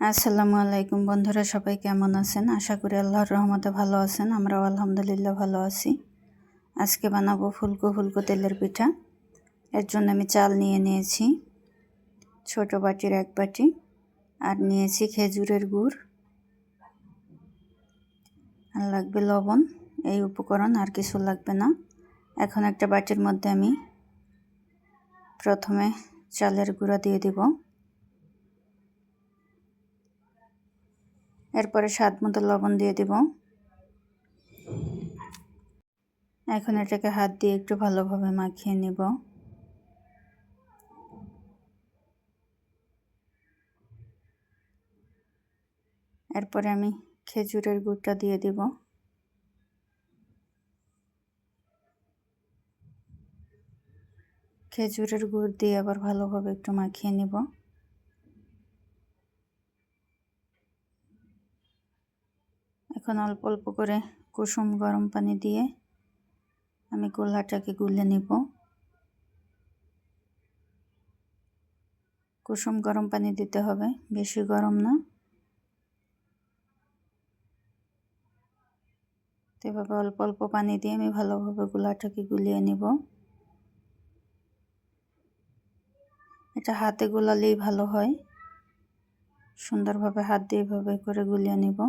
আসসালামু আলাইকুম বন্ধুরা, সবাই কেমন আছেন? আশা করি আল্লাহর রহমতে ভালো আছেন। আমরাও আলহামদুলিল্লাহ ভালো আছি। আজকে বানাবো ফুলকো ফুলকো তেলের পিঠা। এর জন্য আমি চাল নিয়ে নিয়েছি ছোট বাটির 1 বাটি, আর নিয়েছি খেজুরের গুড়, আর লাগবে লবণ। এই উপকরণ, আর কিছু লাগবে না। এখন একটা বাটির মধ্যে আমি প্রথমে চালের গুঁড়া দিয়ে দিব, এরপরে স্বাদ মতো লবণ দিয়ে দিব। এখন এটাকে হাত দিয়ে একটু ভালোভাবে মাখিয়ে নিব। এরপরে আমি খেজুরের গুড়টা দিয়ে দিব। খেজুরের গুড় দিয়ে আবার ভালোভাবে একটু মাখিয়ে নিব। এখন অল্প অল্প করে কুসুম গরম পানি দিয়ে আমি গোলাটাকে গুলে নিব। কুসুম গরম পানি দিতে হবে, বেশি গরম না। এভাবে অল্প অল্প পানি দিয়ে আমি ভালোভাবে গোলাটাকে গুলিয়ে নিব। এটা হাতে গোলালেই ভালো হয়। সুন্দরভাবে হাত দিয়ে এভাবে করে গুলিয়ে নিব।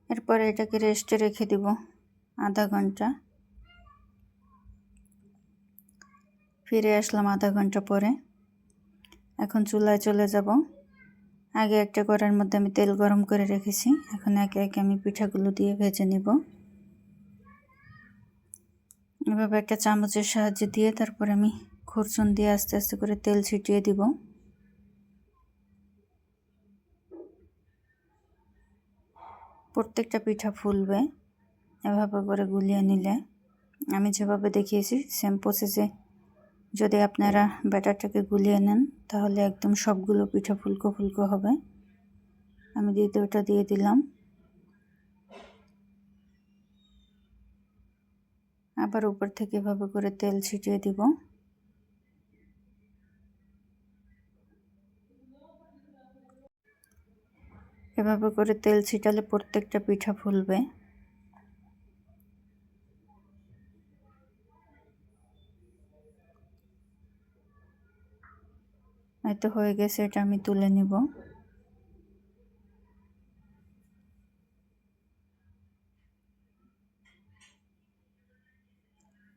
এরপরে এটাকে রেস্টে রেখে দিব আধা ঘন্টা। ফিরে আসলাম আধা ঘন্টা পরে। এখন চুলায় চলে যাব। আগে একটা কড়াইয়ের মধ্যে আমি তেল গরম করে রেখেছি। এখন একে একে আমি পিঠাগুলো দিয়ে ভেজে নিব। এভাবে একটা চামচের সাহায্যে দিয়ে তারপর আমি খুরচুন দিয়ে আস্তে আস্তে করে তেল ছিটিয়ে দিব। প্রত্যেকটা পিঠা ফুলবে এভাবে করে গুলিয়ে নিলে। আমি যেভাবে দেখিয়েছি সেম প্রসেসে যদি আপনারা ব্যাটারটাকে গুলিয়ে নেন তাহলে একদম সবগুলো পিঠা ফুলকো ফুলকো হবে। আমি দ্বিতীয়টা দিয়ে দিলাম। আবার উপর থেকে এভাবে করে তেল ছিটিয়ে দিব। এভাবে করে তেল ছিটালে প্রত্যেকটা পিঠা ফুলবে। এই তো হয়ে গেছে, এটা আমি তুলে নিব।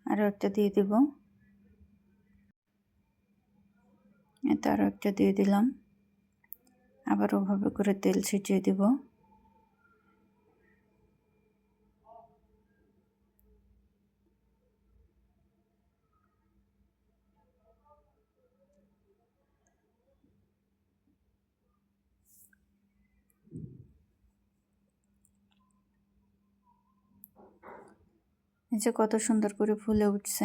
আরও একটা দিয়ে দিব। এতে আরও একটা দিয়ে দিলাম। আবার ওভাবে করে তেল ছিটিয়ে দিব। এই যে কত সুন্দর করে ফুলে উঠছে।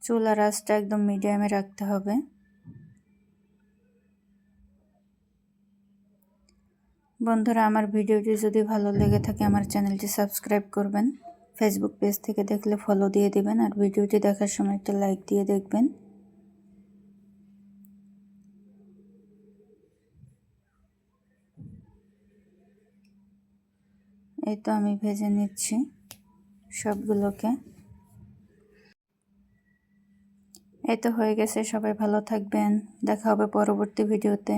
চুলার আঁচটা একদম মিডিয়ামে রাখতে হবে। বন্ধুরা, আমার ভিডিওটি যদি ভালো লেগে থাকে আমার চ্যানেলটি সাবস্ক্রাইব করবেন। ফেসবুক পেজ থেকে দেখলে ফলো দিয়ে দিবেন, আর ভিডিওটি দেখার সময় একটা লাইক দিয়ে দেখবেন। এই তো আমি ভেজে নিচ্ছি সবগুলোকে। এই তো হয়ে গেছে। সবাই ভালো থাকবেন। দেখা হবে পরবর্তী ভিডিওতে।